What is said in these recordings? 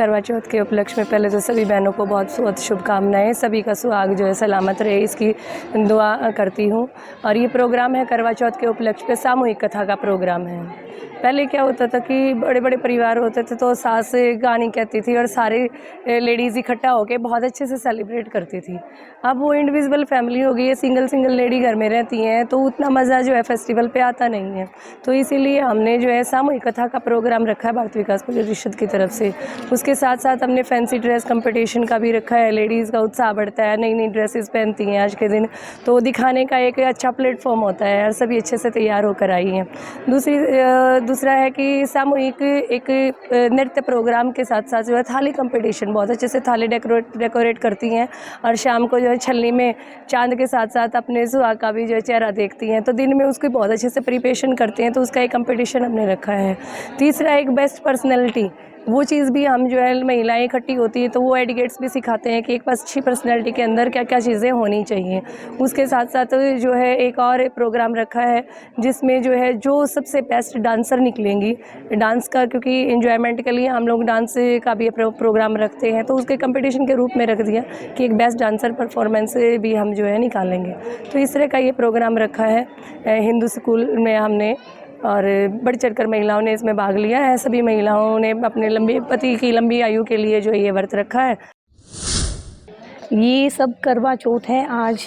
करवा चौथ के उपलक्ष्य में पहले तो सभी बहनों को बहुत बहुत शुभकामनाएं। सभी का सुहाग जो है सलामत रहे, इसकी दुआ करती हूँ। और ये प्रोग्राम है करवा चौथ के उपलक्ष्य पे सामूहिक कथा का प्रोग्राम है। पहले क्या होता था कि बड़े बड़े परिवार होते थे तो सास गानी कहती थी और सारे लेडीज़ इकट्ठा होकर बहुत अच्छे से सेलिब्रेट करती थी। अब वो इंडिविजुअल फैमिली हो गई है, सिंगल सिंगल लेडी घर में रहती हैं, तो उतना मज़ा जो है फेस्टिवल पे आता नहीं है। तो इसीलिए हमने जो है सामूहिक कथा का प्रोग्राम रखा है भारत विकास परिषद की तरफ से। उसके साथ साथ हमने फैंसी ड्रेस कंपटीशन का भी रखा है। लेडीज़ का उत्साह बढ़ता है, नई नई ड्रेसेस पहनती हैं आज के दिन, तो दिखाने का एक अच्छा प्लेटफॉर्म होता है और सभी अच्छे से तैयार होकर आई हैं। दूसरा है कि सामूहिक एक नृत्य प्रोग्राम के साथ साथ जो है थाली कंपटीशन, बहुत अच्छे से थाली डेकोरेट करती हैं और शाम को जो है छलनी में चांद के साथ साथ अपने सुहाग का भी जो है चेहरा देखती हैं, तो दिन में उसकी बहुत अच्छे से प्रिपरेशन करती हैं, तो उसका एक कंपटीशन हमने रखा है। तीसरा एक बेस्ट पर्सनैलिटी, वो चीज़ भी हम जो है महिलाएं इकट्ठी होती है तो वो एडिकेट्स भी सिखाते हैं कि एक अच्छी पर्सनैलिटी के अंदर क्या क्या चीज़ें होनी चाहिए। उसके साथ साथ जो है एक और प्रोग्राम रखा है जिसमें जो है जो सबसे बेस्ट डांसर निकलेंगी डांस का, क्योंकि एंजॉयमेंट के लिए हम लोग डांस का भी प्रोग्राम रखते हैं, तो उसके कंपटीशन के रूप में रख दिया कि एक बेस्ट डांसर परफॉर्मेंस भी हम जो है निकालेंगे। तो इस तरह का ये प्रोग्राम रखा है हिंदू स्कूल में हमने, और बढ़ चढ़कर महिलाओं ने इसमें भाग लिया है। सभी महिलाओं ने अपने पति की लंबी आयु के लिए जो ये व्रत रखा है। ये सब करवा चौथ है। आज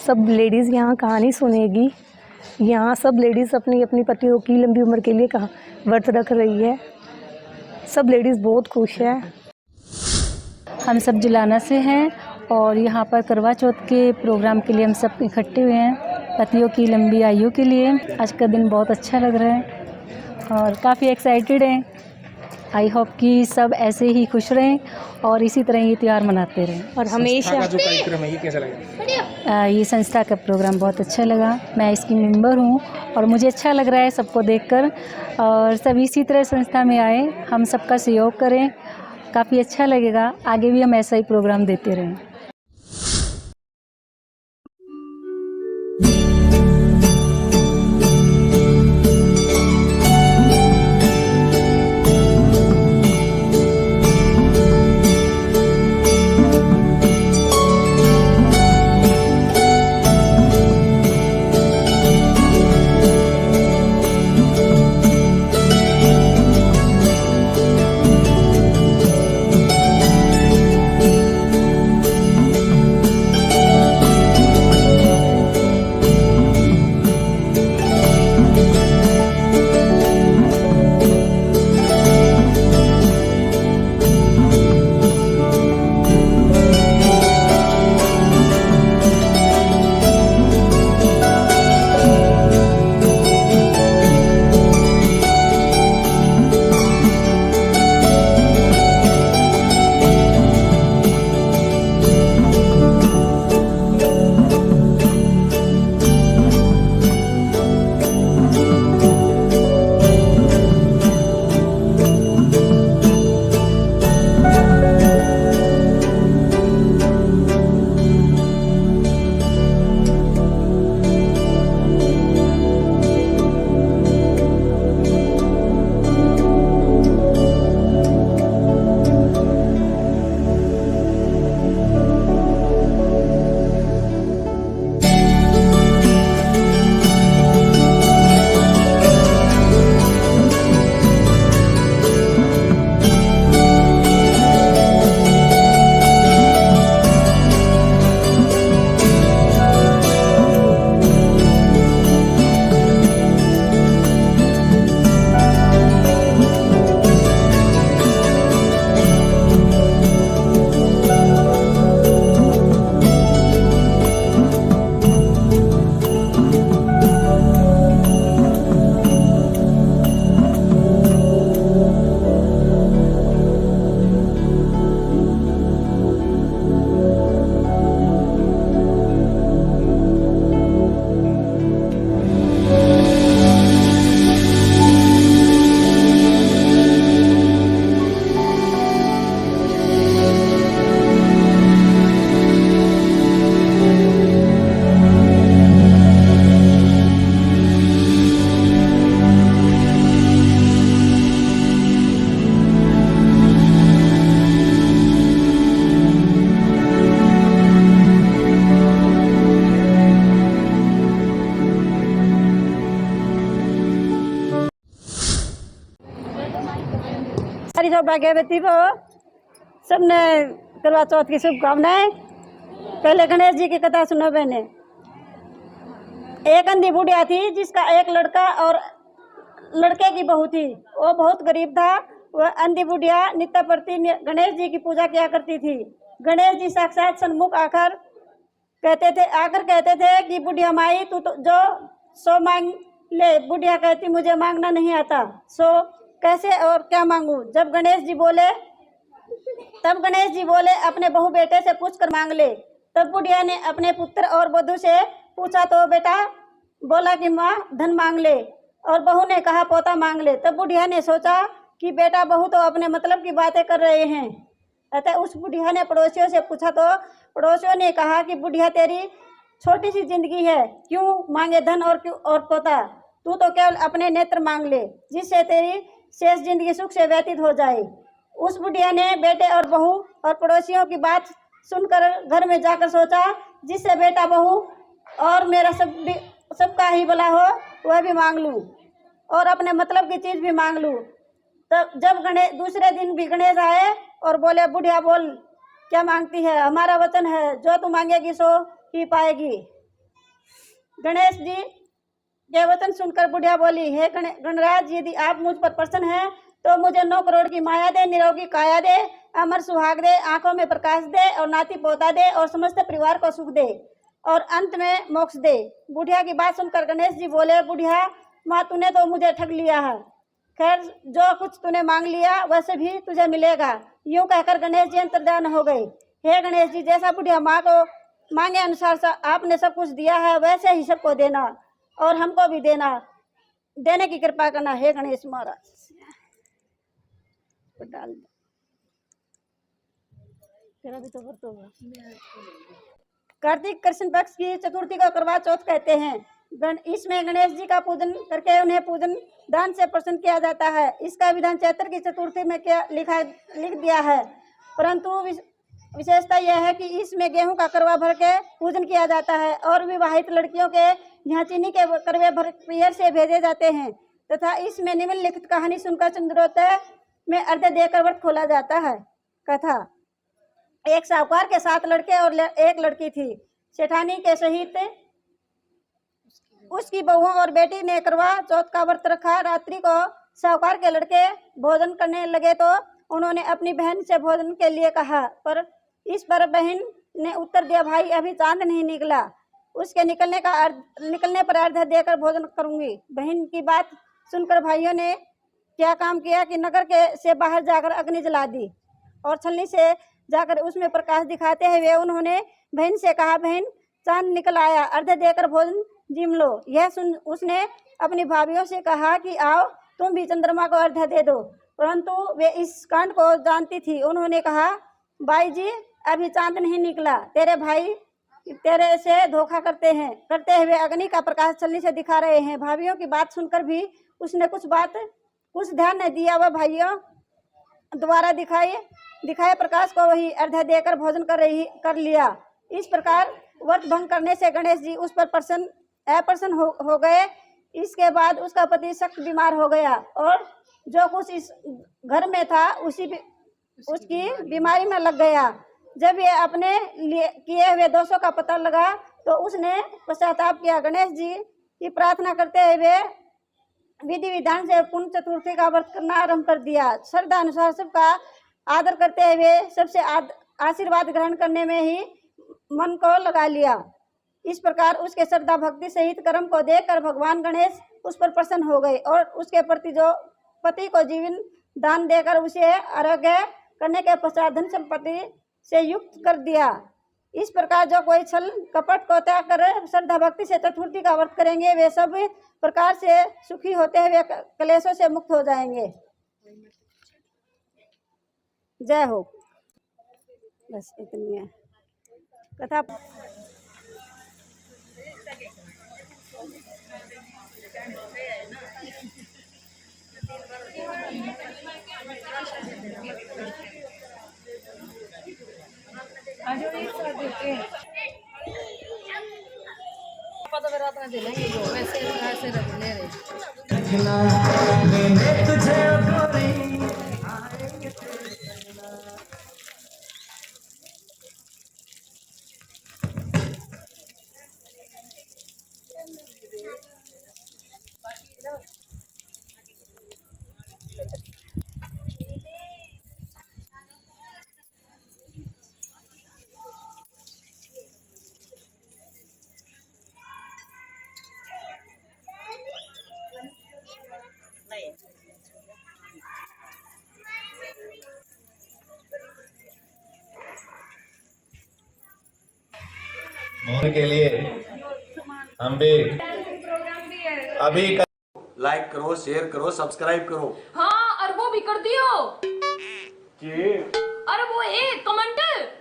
सब लेडीज़ यहाँ कहानी सुनेगी। यहाँ सब लेडीज़ अपनी अपनी पतियों की लंबी उम्र के लिए व्रत रख रही है। सब लेडीज़ बहुत खुश है। हम सब जिलाना से हैं और यहाँ पर करवा चौथ के प्रोग्राम के लिए हम सब इकट्ठे हुए हैं पतियों की लंबी आयु के लिए। आज का दिन बहुत अच्छा लग रहा है और काफ़ी एक्साइटेड हैं। आई होप कि सब ऐसे ही खुश रहें और इसी तरह ये त्यौहार मनाते रहें। और हमेशा जो कार्यक्रम है ये कैसा लगा? ये संस्था का प्रोग्राम बहुत अच्छा लगा। मैं इसकी मेंबर हूँ और मुझे अच्छा लग रहा है सबको देखकर, और सब इसी तरह संस्था में आए, हम सबका सहयोग करें, काफ़ी अच्छा लगेगा। आगे भी हम ऐसा ही प्रोग्राम देते रहें। सौभाग्यवती हो, सबने करवा चौथ की शुभकामनाएं। पहले गणेश जी की कथा सुनो बहने। एक अंधी बुढ़िया थी जिसका एक लड़का और लड़के की बहू थी। वो बहुत गरीब था। वह अंधी बुढ़िया नित्य प्रति गणेश जी की पूजा किया करती थी। गणेश जी साक्षात सन्मुख आकर कहते थे कि बुढ़िया माई तू तो जो सो मांग ले। बुढ़िया कहती मुझे मांगना नहीं आता, सो कैसे और क्या मांगू। तब गणेश जी बोले अपने बहू बेटे से पूछ कर मांग ले। तब बुढ़िया ने अपने पुत्र और वधू से पूछा तो बेटा बोला कि माँ धन मांग ले, और बहू ने कहा पोता मांग ले। तब बुढ़िया ने सोचा कि बेटा बहू तो अपने मतलब की बातें कर रहे हैं। अतः उस बुढ़िया ने पड़ोसियों से पूछा तो पड़ोसियों ने कहा कि बुढ़िया तेरी छोटी सी जिंदगी है, क्यों मांगे धन और पोता। तू तो केवल अपने नेत्र मांग ले, जिससे तेरी शेष जिंदगी सुख से व्यतीत हो जाए। उस बुढ़िया ने बेटे और बहू और पड़ोसियों की बात सुनकर घर में जाकर सोचा जिससे बेटा बहू और मेरा सबका ही भला हो, वह भी मांग लूँ और अपने मतलब की चीज़ भी मांग लूँ। तब जब दूसरे दिन भी गणेश आए और बोले बुढ़िया बोल क्या मांगती है, हमारा वचन है जो तू मांगेगी सो ही पाएगी। गणेश जी के वचन सुनकर बुढ़िया बोली हे गणराज, यदि आप मुझ पर प्रसन्न हैं तो मुझे 9 करोड़ की माया दे, निरोगी काया दे, अमर सुहाग दे, आंखों में प्रकाश दे और नाती पोता दे और समस्त परिवार को सुख दे और अंत में मोक्ष दे। बुढ़िया की बात सुनकर गणेश जी बोले बुढ़िया माँ तूने तो मुझे ठग लिया है, खैर जो कुछ तूने मांग लिया वैसे भी तुझे मिलेगा। यूं कहकर गणेश जी अंतर्ध्यान हो गए। हे गणेश जी, जैसा बुढ़िया माँ को मांगे अनुसार आपने सब कुछ दिया है वैसे ही सबको देना और हमको भी देने की कृपा करना। हे गणेश महाराज डाल तेरा भी तो व्रत होगा। कार्तिक कृष्ण पक्ष की चतुर्थी को करवा चौथ कहते हैं। इसमें गणेश जी का पूजन करके उन्हें पूजन दान से प्रसन्न किया जाता है। इसका विधान चैत्र की चतुर्थी में लिख दिया है, परंतु विशेषता यह है कि इसमें गेहूं का करवा भर के पूजन किया जाता है और विवाहित लड़कियों के यहाँ चीनी के करवे भर पियर से भेजे जाते हैं तथा इसमें निम्नलिखित कहानी सुनकर चंद्रोदय में अर्घ्य देकर व्रत खोला जाता है। कथा। एक साहूकार के 7 लड़के और एक लड़की थी। सेठानी के सहित उसकी बहुओं और बेटी ने करवा चौथ का व्रत रखा। रात्रि को साहूकार के लड़के भोजन करने लगे तो उन्होंने अपनी बहन से भोजन के लिए कहा, पर इस पर बहन ने उत्तर दिया भाई अभी चांद नहीं निकला, उसके निकलने पर अर्घ्य देकर भोजन करूंगी। बहन की बात सुनकर भाइयों ने क्या काम किया कि नगर से बाहर जाकर अग्नि जला दी और छलनी से जाकर उसमें प्रकाश दिखाते हुए उन्होंने बहन से कहा बहन चांद निकल आया, अर्घ्य देकर भोजन जिम लो। यह सुन उसने अपनी भाभियों से कहा कि आओ तुम भी चंद्रमा को अर्घ्य दे दो, परंतु वे इस कांड को जानती थी। उन्होंने कहा भाई जी अभी चांद नहीं निकला, तेरे भाई तेरे से धोखा करते हुए अग्नि का प्रकाश छलनी से दिखा रहे हैं। भाभियों की बात सुनकर भी उसने कुछ ध्यान नहीं दिया। वह भाइयों द्वारा दिखाए प्रकाश को वही अर्घ्य देकर भोजन कर लिया। इस प्रकार व्रत भंग करने से गणेश जी उस पर अप्रसन्न हो गए। इसके बाद उसका पति सख्त बीमार हो गया और जो कुछ इस घर में था उसकी बीमारी में लग गया। जब ये अपने लिए किए हुए दोषों का पता लगा तो उसने पश्चाताप किया। गणेश जी की प्रार्थना करते हुए विधि विधान से पुण्य चतुर्थी का व्रत करना आरंभ कर दिया। श्रद्धा अनुसार सबका आदर करते हुए सबसे आशीर्वाद ग्रहण करने में ही मन को लगा लिया। इस प्रकार उसके श्रद्धा भक्ति सहित कर्म को देखकर भगवान गणेश उस पर प्रसन्न हो गए और उसके प्रति जो पति को जीवन दान देकर उसे आरोग्य करने के पश्चात धन संपत्ति से युक्त कर दिया। इस प्रकार जो कोई छल कपट को त्याग कर श्रद्धा भक्ति से चतुर्थी का व्रत करेंगे वे सब प्रकार से सुखी होते हुए क्लेशों से मुक्त हो जाएंगे। जय हो। बस इतनी है कथा। तुझे के लिए हम भी अभी लाइक करो, शेयर करो, सब्सक्राइब करो। हाँ, और वो भी कर दियो कि अरे वो एक कमेंट।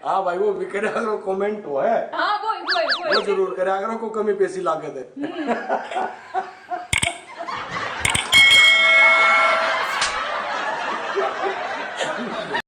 हाँ भाई, वो भी करे लो, कमेंट हो है। हाँ वो वो जरूर करे अगर को कमी पैसी लागत है।